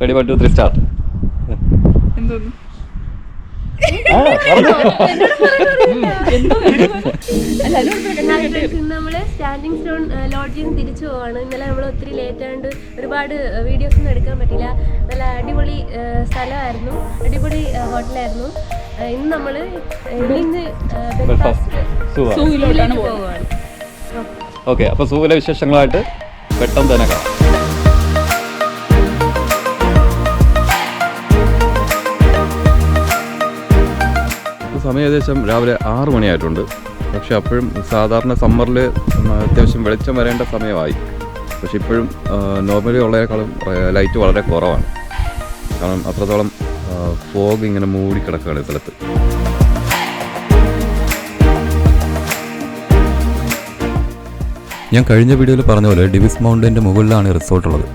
Ready, 1, 2, 3, start. നമ്മള് standing stone ലോഡ്ജിൽ നിന്ന് തിരിച്ചു പോവാണ്. ഇന്നലെ നമ്മൾ ഒത്തിരി ലേറ്റ് ആയതുകൊണ്ട് ഒരുപാട് വീഡിയോസ് ഒന്നും എടുക്കാൻ പറ്റില്ല. നല്ല അടിപൊളി സ്ഥലമായിരുന്നു, അടിപൊളി ഹോട്ടലായിരുന്നു. ഇന്ന് നമ്മള് ബെൽഫാസ്റ്റ് സൂവിലോട്ടാണ് പോവാണ്. ഓക്കെ, അപ്പൊ സൂവിലെ വിശേഷങ്ങളായിട്ട് പെട്ടെന്ന് തന്നെ കാണാം. സമയം ഏകദേശം രാവിലെ 6 മണിയായിട്ടുണ്ട്. പക്ഷെ അപ്പോഴും സാധാരണ സമ്മറിൽ അത്യാവശ്യം വെളിച്ചം വരേണ്ട സമയമായി. പക്ഷെ ഇപ്പോഴും നോർമലി ഉള്ളതിനേക്കാളും ലൈറ്റ് വളരെ കുറവാണ്. കാരണം അത്രത്തോളം ഫോഗ് ഇങ്ങനെ മൂടിക്കിടക്കുകയാണ് ഈ സ്ഥലത്ത്. ഞാൻ കഴിഞ്ഞ വീഡിയോയിൽ പറഞ്ഞ പോലെ ഡിവിസ് മൗണ്ടൻ്റെ മുകളിലാണ് റിസോർട്ട് ഉള്ളത്.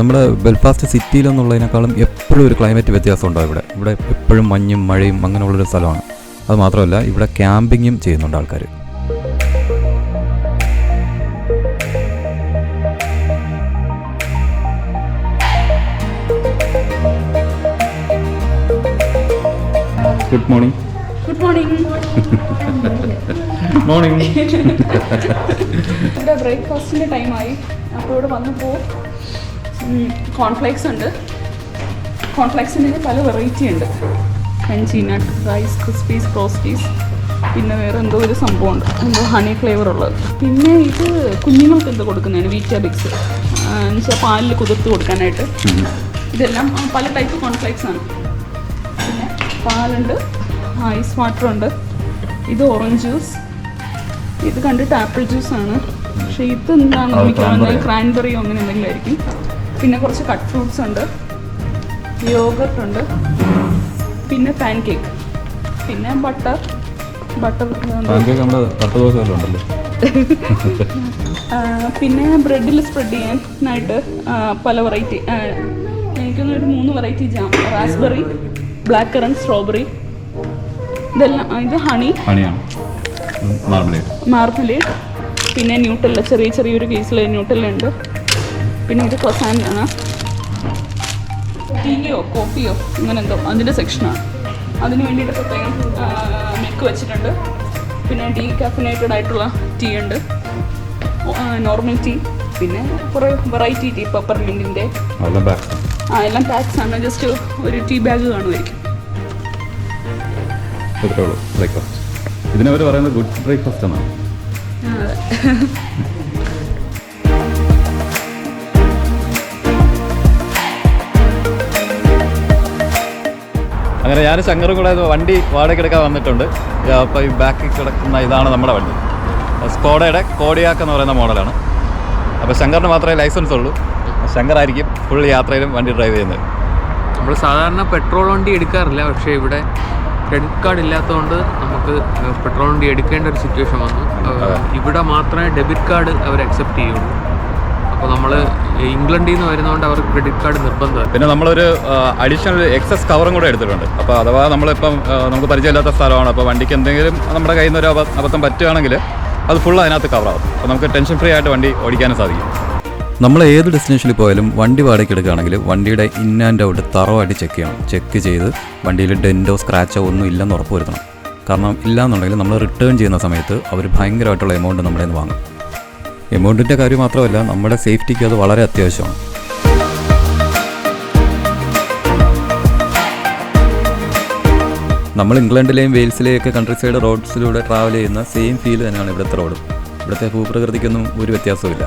നമ്മുടെ ബെൽഫാസ്റ്റ് സിറ്റിയിലെന്നുള്ളതിനേക്കാളും എപ്പോഴും ഒരു ക്ലൈമറ്റ് വ്യത്യാസം ഉണ്ടാവും. ഇവിടെ എപ്പോഴും മഞ്ഞും മഴയും അങ്ങനെയുള്ളൊരു സ്ഥലമാണ്. അത് മാത്രമല്ല ഇവിടെ ക്യാമ്പിങ്ങും ചെയ്യുന്നുണ്ട് ആൾക്കാർ. Good morning. Good morning. Morning. ഇവിടെ ബ്രേക്ക്ഫാസ്റ്റിൻ്റെ ടൈമായി. അപ്പോൾ ഇവിടെ വന്നപ്പോൾ കോൺഫ്ലേക്സ് ഉണ്ട്. കോൺഫ്ലേക്സിൻ്റെ പല വെറൈറ്റി ഉണ്ട്. ക്രഞ്ചി നട്ട്, റൈസ് ക്രിസ്പീസ്, ഫ്രോസ്റ്റീസ്, പിന്നെ വേറെ എന്തോ ഒരു സംഭവമുണ്ട്, എന്തോ ഹണി ഫ്ലേവർ ഉള്ളത്. പിന്നെ ഇത് കുഞ്ഞുങ്ങൾക്ക് എന്തോ കൊടുക്കുന്നതാണ്, വീറ്റാബിക്സ് എന്നുവെച്ചാൽ പാലിൽ കുതിർത്ത് കൊടുക്കാനായിട്ട്. ഇതെല്ലാം പല ടൈപ്പ് കോൺഫ്ലേക്സ് ആണ്. പിന്നെ പാലുണ്ട്, ഐസ് വാട്ടർ ഉണ്ട്. ഇത് ഓറഞ്ച് ജ്യൂസ്, ഇത് കണ്ടിട്ട് ആപ്പിൾ ജ്യൂസാണ്. പക്ഷേ ഇത് എന്താണെന്ന് എനിക്ക് ക്രാൻബെറിയോ അങ്ങനെ എന്തെങ്കിലും ആയിരിക്കും. പിന്നെ കുറച്ച് കട്ട് ഫ്രൂട്ട്സ് ഉണ്ട്, യോഗർട്ട് ഉണ്ട്, പിന്നെ പാൻ കേക്ക്, പിന്നെ ബട്ടർ പിന്നെ ബ്രെഡിൽ സ്പ്രെഡ് ചെയ്യാനായിട്ട് പല വെറൈറ്റി. എനിക്കൊന്നൊരു 3 variety jam, raspberry, black currant, strawberry. ഇതെല്ലാം ഇത് ഹണിയാണ്, മാർമലേഡ്. പിന്നെ ന്യൂട്ടെല്ല, ചെറിയൊരു കേസിൽ ന്യൂട്ടെല്ല ഉണ്ട്. പിന്നെ ഇത് ക്രോസാൻ്റാണ്. ടീയോ കോഫിയോ അങ്ങനെ എന്തോ അതിൻ്റെ സെക്ഷനാണ്. അതിന് വേണ്ടിയിട്ട് പ്രത്യേകം മിൽക്ക് വെച്ചിട്ടുണ്ട്. പിന്നെ ഡീകാഫിനേറ്റഡ് ആയിട്ടുള്ള ടീ ഉണ്ട്, നോർമൽ ടീ, പിന്നെ കുറേ വെറൈറ്റി ടീ, പെപ്പർമിൻറ്റിൻ്റെ എല്ലാം പാക്സ് ആണ്. ജസ്റ്റ് ഒരു ടീ ബാഗ് കാണുമായിരിക്കും. ഇതിനവർ പറയുന്നത് ഗുഡ് ബ്രേക്ക്ഫാസ്റ്റ് ആണ്. അങ്ങനെ ഞാൻ ശങ്കറും കൂടെ വണ്ടി വാടകയ്ക്കെടുക്കാൻ വന്നിട്ടുണ്ട്. അപ്പോൾ ഈ ബാക്കിൽ കിടക്കുന്ന ഇതാണ് നമ്മുടെ വണ്ടി, സ്കോഡയുടെ കോഡിയാക്ക് എന്ന് പറയുന്ന മോഡലാണ്. അപ്പോൾ ശങ്കറിന് മാത്രമേ ലൈസൻസ് ഉള്ളൂ. ശങ്കറായിരിക്കും ഫുൾ യാത്രയിലും വണ്ടി ഡ്രൈവ് ചെയ്യുന്നത്. നമ്മൾ സാധാരണ പെട്രോൾ വണ്ടി എടുക്കാറില്ല, പക്ഷേ ഇവിടെ ക്രെഡിറ്റ് കാർഡ് ഇല്ലാത്തതുകൊണ്ട് നമുക്ക് പെട്രോൾ വണ്ടി എടുക്കേണ്ട ഒരു സിറ്റുവേഷൻ വന്നു. ഇവിടെ മാത്രമേ ഡെബിറ്റ് കാർഡ് അവർ അക്സെപ്റ്റ് ചെയ്യുള്ളൂ. അപ്പോൾ നമ്മൾ ഇംഗ്ലണ്ടിൽ നിന്ന് വരുന്നതുകൊണ്ട് അവർക്ക് ക്രെഡിറ്റ് കാർഡ് നിർബന്ധമാണ്. പിന്നെ നമ്മളൊരു അഡീഷണൽ എക്സസ് കവറും കൂടെ എടുത്തിട്ടുണ്ട്. അപ്പോൾ അഥവാ നമ്മളിപ്പം നമുക്ക് പരിചയമില്ലാത്ത സ്ഥലമാണ്, അപ്പോൾ വണ്ടിക്ക് എന്തെങ്കിലും നമ്മുടെ കയ്യിൽ നിന്ന് ഒരു അബദ്ധം പറ്റുകയാണെങ്കിൽ അത് ഫുൾ അതിനകത്ത് കവറാകും. അപ്പോൾ നമുക്ക് ടെൻഷൻ ഫ്രീ ആയിട്ട് വണ്ടി ഓടിക്കാനും സാധിക്കും. നമ്മൾ ഏത് ഡെസ്റ്റിനേഷനിൽ പോയാലും വണ്ടി വാടകയ്ക്ക് എടുക്കുകയാണെങ്കിൽ വണ്ടിയുടെ ഇൻ ആൻഡ് ഔട്ട് തറവായിട്ട് ചെക്ക് ചെയ്യണം. ചെക്ക് ചെയ്ത് വണ്ടിയിൽ ഡെൻറ്റോ സ്ക്രാച്ചോ ഒന്നും ഇല്ലെന്ന് ഉറപ്പ് വരുത്തണം. കാരണം ഇല്ലയെന്നുണ്ടെങ്കിൽ നമ്മൾ റിട്ടേൺ ചെയ്യുന്ന സമയത്ത് അവർ ഭയങ്കരമായിട്ടുള്ള എമൗണ്ട് നമ്മുടെ നിന്ന് വാങ്ങും. എമൗണ്ടിൻ്റെ കാര്യം മാത്രമല്ല, നമ്മുടെ സേഫ്റ്റിക്ക് അത് വളരെ അത്യാവശ്യമാണ്. നമ്മൾ ഇംഗ്ലണ്ടിലെയും വെയിൽസിലെയും ഒക്കെ കൺട്രി സൈഡ് റോഡ്സിലൂടെ ട്രാവൽ ചെയ്യുന്ന സെയിം ഫീൽ തന്നെയാണ് ഇവിടുത്തെ റോഡ്. ഇവിടുത്തെ ഭൂപ്രകൃതിക്കൊന്നും ഒരു വ്യത്യാസവുമില്ല.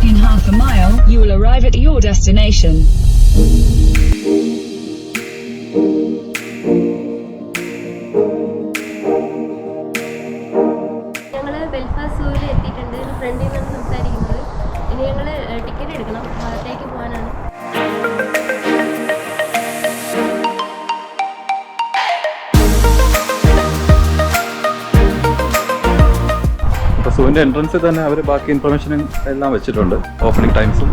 In half a mile, you will arrive at your destination. Belfast സൂവിൽ എത്തിയിട്ടുണ്ട്. ഫ്രണ്ടിൽ നിന്നാണ് സംസാരിക്കുന്നത്. ഇനി ഞങ്ങൾ ടിക്കറ്റ് എടുക്കണം, ഭാഗത്തേക്ക് പോകാനാണ്. അപ്പോൾ സൂവിൻ്റെ എൻട്രൻസിൽ തന്നെ അവർ ബാക്കി ഇൻഫർമേഷനും എല്ലാം വെച്ചിട്ടുണ്ട്. ഓപ്പണിംഗ് ടൈംസും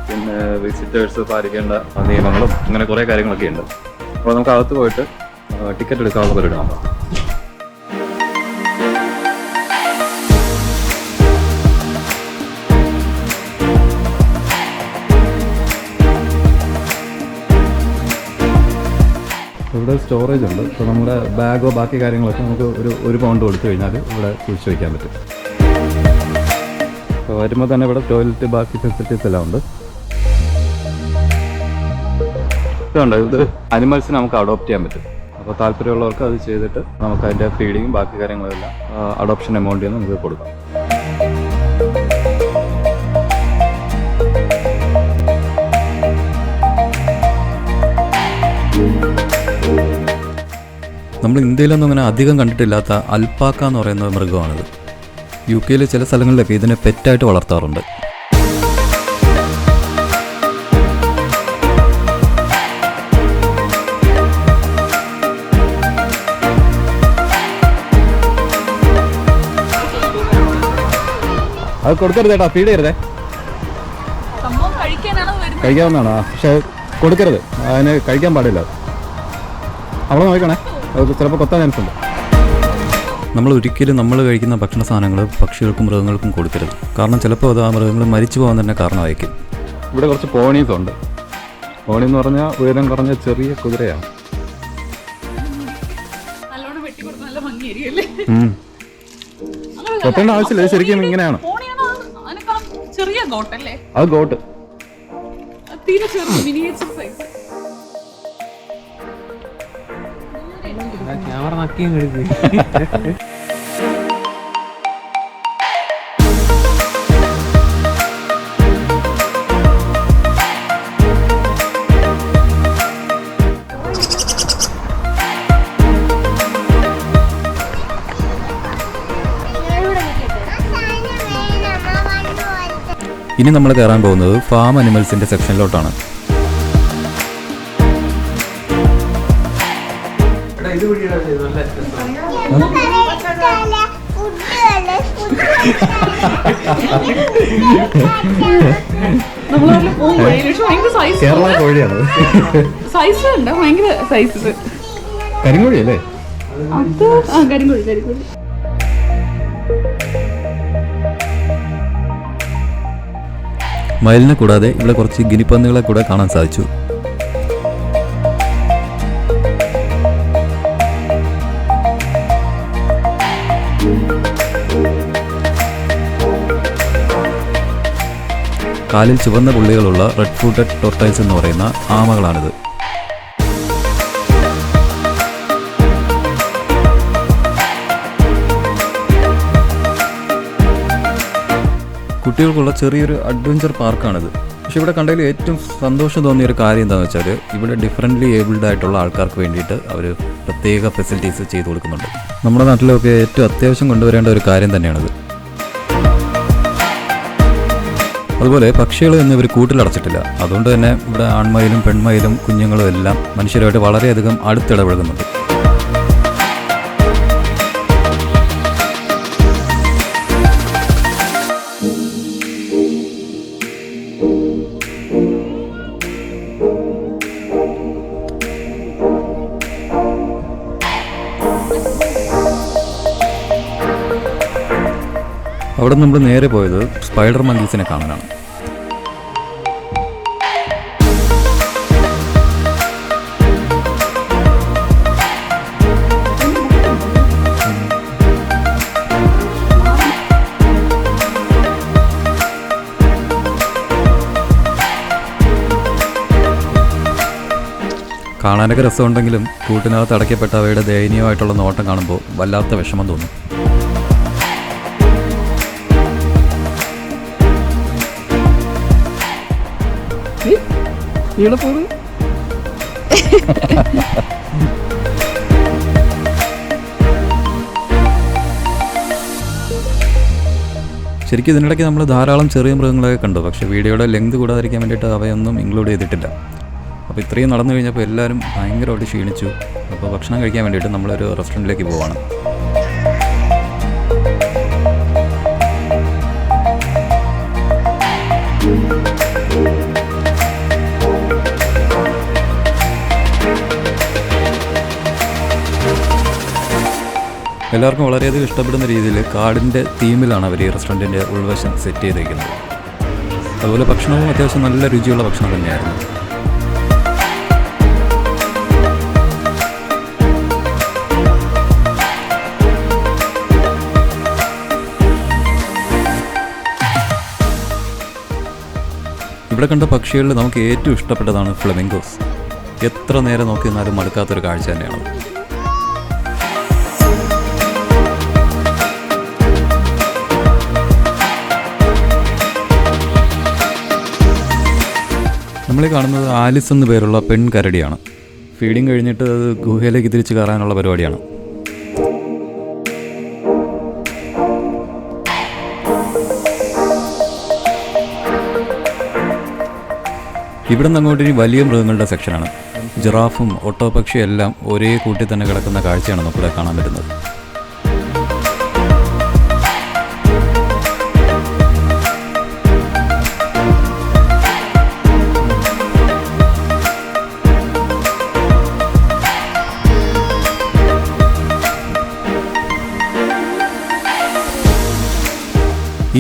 പിന്നെ വിസിറ്റേഴ്സ് പാലിക്കേണ്ട നിയമങ്ങളും അങ്ങനെ കുറേ കാര്യങ്ങളൊക്കെ ഉണ്ട്. അപ്പോൾ നമുക്ക് അകത്ത് പോയിട്ട് ടിക്കറ്റ് എടുക്കാനുള്ള പരിപാടി നോക്കാം. സ്റ്റോറേജ് ഉണ്ട്. ഇപ്പോൾ നമ്മുടെ ബാഗോ ബാക്കി കാര്യങ്ങളൊക്കെ നമുക്ക് ഒരു പൗണ്ട് കൊടുത്തു കഴിഞ്ഞാൽ ഇവിടെ സൂക്ഷിച്ച് വയ്ക്കാൻ പറ്റും. അപ്പോൾ വരുമ്പോൾ തന്നെ ഇവിടെ ടോയ്ലറ്റ് ബാക്കി ഫെസിലിറ്റീസ് എല്ലാം ഉണ്ട്. ഇതുണ്ട്, ഇത് അനിമൽസിനെ നമുക്ക് അഡോപ്റ്റ് ചെയ്യാൻ പറ്റും. അപ്പോൾ താല്പര്യമുള്ളവർക്ക് അത് ചെയ്തിട്ട് നമുക്ക് അതിൻ്റെ ഫീഡിങ്ങും ബാക്കി കാര്യങ്ങളെല്ലാം അഡോപ്ഷൻ എമൗണ്ടിൽ നിന്ന് നമുക്ക് കൊടുക്കാം. നമ്മൾ ഇന്ത്യയിലൊന്നും അങ്ങനെ അധികം കണ്ടിട്ടില്ലാത്ത അൽപ്പാക്ക എന്ന് പറയുന്ന മൃഗമാണിത്. UK ചില സ്ഥലങ്ങളിലൊക്കെ ഇതിനെ പെറ്റായിട്ട് വളർത്താറുണ്ട്. അത് കൊടുക്കരുത് കേട്ടോ, ഫീഡ് ചെയ്യരുതേ. കഴിക്കാവുന്നതാണോ? പക്ഷെ കൊടുക്കരുത്, അതിന് കഴിക്കാൻ പാടില്ല. അവിടെ നോക്കണേ, അത് ചിലപ്പോൾ കൊത്താൻ ചാൻസ് ഉണ്ട്. നമ്മൾ ഒരിക്കലും നമ്മൾ കഴിക്കുന്ന ഭക്ഷണ സാധനങ്ങൾ പക്ഷികൾക്കും മൃഗങ്ങൾക്കും കൊടുക്കരുത്. കാരണം ചിലപ്പോൾ അത് ആ മൃഗങ്ങൾ മരിച്ചു പോകാൻ തന്നെ കാരണമായിരിക്കും. ഇവിടെ കുറച്ച് പോണീസ് ഉണ്ട്. പോണി എന്ന് പറഞ്ഞാൽ ഉയരം കുറഞ്ഞ ചെറിയ കുതിരയാണ്. കൊത്തേണ്ട ആവശ്യമില്ല, ശരിക്കും ഇങ്ങനെയാണ്. അത് ഗോട്ട്. ക്യാമറ നക്കിയും എടുക്കുക. ഇനി നമ്മൾ കയറാൻ പോകുന്നത് ഫാം അനിമൽസിൻ്റെ സെക്ഷനിലോട്ടാണ്. കേരള കോഴിയാണ്. സൈസ് ഉണ്ട്, ഭയങ്കര സൈസ്. കരിങ്കോഴി അല്ലേ? കരിങ്കോഴി. മയിലിനെ കൂടാതെ ഇവിടെ കുറച്ച് ഗിനിപ്പന്നികളെ കൂടെ കാണാൻ സാധിച്ചു. കാലിൽ ചുവന്ന പുള്ളികളുള്ള റെഡ് ഫൂട്ടഡ് ടോർട്ടൈൽസ് എന്ന് പറയുന്ന ആമകളാണിത്. കുട്ടികൾക്കുള്ള ചെറിയൊരു അഡ്വഞ്ചർ പാർക്കാണിത്. പക്ഷേ ഇവിടെ കണ്ടതിൽ ഏറ്റവും സന്തോഷം തോന്നിയൊരു കാര്യം എന്താണെന്ന് വെച്ചാൽ ഇവിടെ ഡിഫറൻ്റ്ലി ഏബിൾഡ് ആയിട്ടുള്ള ആൾക്കാർക്ക് വേണ്ടിയിട്ട് അവർ പ്രത്യേക ഫെസിലിറ്റീസ് ചെയ്തു കൊടുക്കുന്നുണ്ട്. നമ്മുടെ നാട്ടിലൊക്കെ ഏറ്റവും അത്യാവശ്യം കൊണ്ടുവരേണ്ട ഒരു കാര്യം തന്നെയാണിത്. അതുപോലെ പക്ഷികളൊന്നും ഇവർ കൂട്ടിലടച്ചിട്ടില്ല. അതുകൊണ്ട് തന്നെ ഇവിടെ ആൺമയിലും പെൺമയിലും കുഞ്ഞുങ്ങളും എല്ലാം മനുഷ്യരുമായിട്ട് വളരെയധികം അടുത്തിടപഴകുന്നുണ്ട്. അവിടെ നമ്മൾ നേരെ പോയത് സ്പൈഡർ മങ്കീസിനെ കാണാനാണ്. കാണാനൊക്കെ രസമുണ്ടെങ്കിലും കൂട്ടിനകത്ത് അടയ്ക്കപ്പെട്ട അവയുടെ ദയനീയമായിട്ടുള്ള നോട്ടം കാണുമ്പോൾ വല്ലാത്ത വിഷമം തോന്നും. ശരിക്കും ഇതിനിടയ്ക്ക് നമ്മൾ ധാരാളം ചെറിയ മൃഗങ്ങളൊക്കെ കണ്ടു. പക്ഷേ വീഡിയോയുടെ ലെങ്ത് കൂടാതിരിക്കാൻ വേണ്ടിയിട്ട് അവയൊന്നും ഇൻക്ലൂഡ് ചെയ്തിട്ടില്ല. അപ്പോൾ ഇത്രയും നടന്നു കഴിഞ്ഞപ്പോൾ എല്ലാവരും ഭയങ്കരമായിട്ട് ക്ഷീണിച്ചു. അപ്പോൾ ഭക്ഷണം കഴിക്കാൻ വേണ്ടിയിട്ട് നമ്മളൊരു റെസ്റ്റോറൻറ്റിലേക്ക് പോവാണ്. എല്ലാവർക്കും വളരെയധികം ഇഷ്ടപ്പെടുന്ന രീതിയിൽ കാടിൻ്റെ തീമിലാണ് അവർ ഈ റെസ്റ്റോറൻറ്റിൻ്റെ ഉൾവശം സെറ്റ് ചെയ്തിരിക്കുന്നത്. അതുപോലെ ഭക്ഷണവും അത്യാവശ്യം നല്ല രുചിയുള്ള ഭക്ഷണം തന്നെയായിരുന്നു. ഇവിടെ കണ്ട പക്ഷികളിൽ നമുക്ക് ഏറ്റവും ഇഷ്ടപ്പെട്ടതാണ് ഫ്ലെമിംഗോസ്. എത്ര നേരം നോക്കി നിന്നാലും മടുക്കാത്തൊരു കാഴ്ച തന്നെയാണ്. നമ്മളീ കാണുന്നത് ആലിസ് എന്ന് പേരുള്ള പെൺകരടിയാണ്. ഫീഡിങ് കഴിഞ്ഞിട്ട് അത് ഗുഹയിലേക്ക് തിരിച്ച് കയറാനുള്ള പരിപാടിയാണ്. ഇവിടെ നിന്ന് അങ്ങോട്ട് ഇനി വലിയ മൃഗങ്ങളുടെ സെക്ഷനാണ്. ജിറാഫും ഒട്ടോപക്ഷിയും എല്ലാം ഒരേ കൂട്ടിൽ തന്നെ കിടക്കുന്ന കാഴ്ചയാണ് നമുക്കിവിടെ കാണാൻ പറ്റുന്നത്.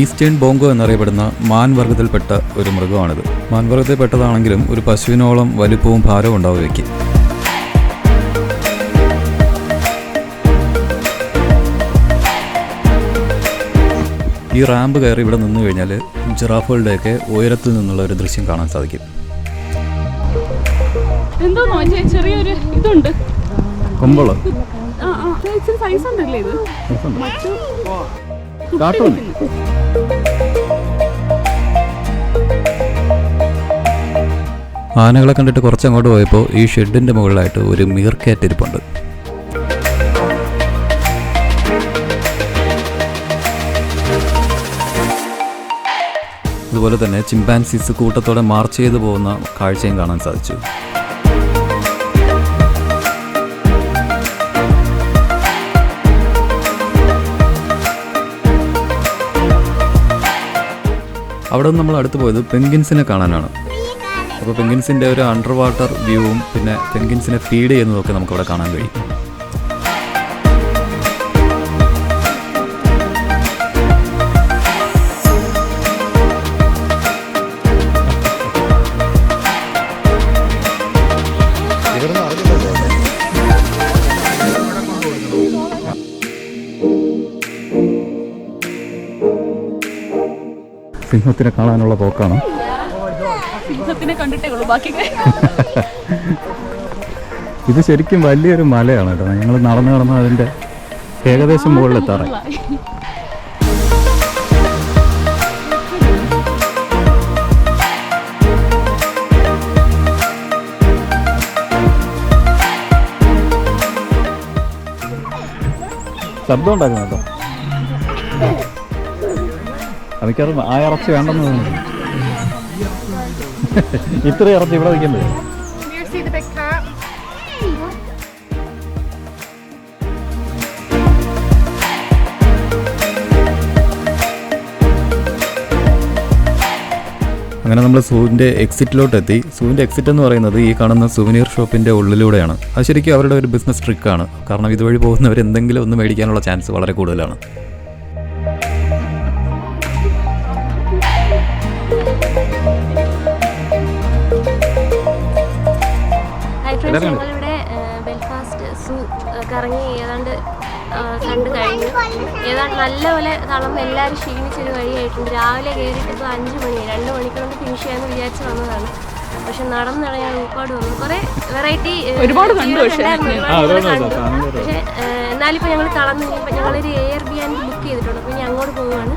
ഈസ്റ്റേൺ ബോങ്കോ എന്നറിയപ്പെടുന്ന മാൻവർഗത്തിൽപ്പെട്ട ഒരു മൃഗമാണിത്. മാൻവർഗത്തിൽപ്പെട്ടതാണെങ്കിലും ഒരു പശുവിനോളം വലുപ്പവും ഭാരവും ഉണ്ടാവും ഇവയ്ക്ക്. ഈ റാമ്പ് കയറി ഇവിടെ നിന്ന് കഴിഞ്ഞാൽ ജിറാഫുകളുടെയൊക്കെ ഉയരത്തിൽ നിന്നുള്ള ഒരു ദൃശ്യം കാണാൻ സാധിക്കും. എന്തോന്നോ ചെറിയൊരു ഇതുണ്ട്, കൊമ്പളോ സൈസ് ഉണ്ടല്ലേ ഇത്. ആനകളെ കണ്ടിട്ട് കുറച്ചങ്ങോട്ട് പോയപ്പോൾ ഈ ഷെഡിൻ്റെ മുകളിലായിട്ട് ഒരു മീർക്കാറ്റ് ഇരിപ്പുണ്ട്. അതുപോലെ തന്നെ ചിമ്പാൻസീസ് കൂട്ടത്തോടെ മാർച്ച് ചെയ്തു പോകുന്ന കാഴ്ചയും കാണാൻ സാധിച്ചു. അവിടെ നിന്ന് നമ്മൾ അടുത്ത് പോയത് പെൻഗിൻസിനെ കാണാനാണ്. അപ്പോൾ പെൻഗിൻസിൻ്റെ ഒരു അണ്ടർ വാട്ടർ വ്യൂവും പിന്നെ പെൻഗിൻസിനെ ഫീഡ് ചെയ്യുന്നതൊക്കെ നമുക്കവിടെ കാണാൻ കഴിയും. സിംഹത്തിനെ കാണാനുള്ള പോക്കാണ്. സിംഹത്തിനെ കണ്ടിട്ടേ ഉള്ളൂ, ബാക്കി ഇത് ശരിക്കും വലിയൊരു മലയാണ് കേട്ടോ. ഞങ്ങൾ നടന്ന് അതിൻ്റെ ഏകദേശം മുകളിലെത്താറായി. ശബ്ദം ഉണ്ടാക്കുന്നു കേട്ടോ. എനിക്കത് ആ ഇറച്ചി വേണ്ടെന്ന് തോന്നുന്നു. ഇത്ര ഇറച്ചി ഇവിടെ നിൽക്കണ്ടേ? അങ്ങനെ നമ്മൾ സൂവിൻ്റെ എക്സിറ്റിലോട്ട് എത്തി. സൂവിൻ്റെ എക്സിറ്റ് എന്ന് പറയുന്നത് ഈ കാണുന്ന സുവനീർ ഷോപ്പിൻ്റെ ഉള്ളിലൂടെയാണ്. അത് ശരിക്കും അവരുടെ ഒരു ബിസിനസ് ട്രിക്കാണ്. കാരണം ഇതുവഴി പോകുന്നവർ എന്തെങ്കിലും ഒന്ന് മേടിക്കാനുള്ള ചാൻസ് വളരെ കൂടുതലാണ്. ഞങ്ങളിവിടെ ബെൽഫാസ്റ്റ് സൂ കറങ്ങി ഏതാണ്ട് കണ്ടു കഴിഞ്ഞു. ഏതാണ്ട് നല്ലപോലെ തളർന്ന് എല്ലാവരും ക്ഷീണിച്ചൊരു വഴിയായിട്ടുണ്ട്. രാവിലെ കയറിയിട്ട് ഇപ്പോൾ 5 മണി 2 മണിക്കൂറുകൊണ്ട് ഫിനിഷ് ചെയ്യാമെന്ന് വിചാരിച്ച് വന്നതാണ്. പക്ഷെ നടന്നിറങ്ങാൻ ഒരുപാട് വന്നു. കുറേ വെറൈറ്റി ഒരുപാട് കണ്ടു. പക്ഷേ എന്നാലിപ്പോൾ ഞങ്ങൾ തളർന്നു കഴിഞ്ഞപ്പോൾ ഞങ്ങളൊരു Airbnb ബുക്ക് ചെയ്തിട്ടുണ്ട്. അപ്പോൾ ഇനി അങ്ങോട്ട് പോവുകയാണ്.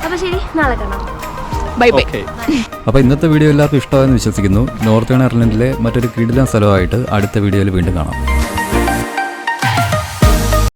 അപ്പോൾ ശരി, നാളെ കാണാം. Bye bye. അപ്പോൾ ഇന്നത്തെ വീഡിയോ എല്ലാവർക്കും ഇഷ്ടമായെന്ന് വിശ്വസിക്കുന്നു. നോർത്തേൺ അയർലൻഡിലെ മറ്റൊരു കിടിലൻ സ്ഥലമായിട്ട് അടുത്ത വീഡിയോയിൽ വീണ്ടും കാണാം.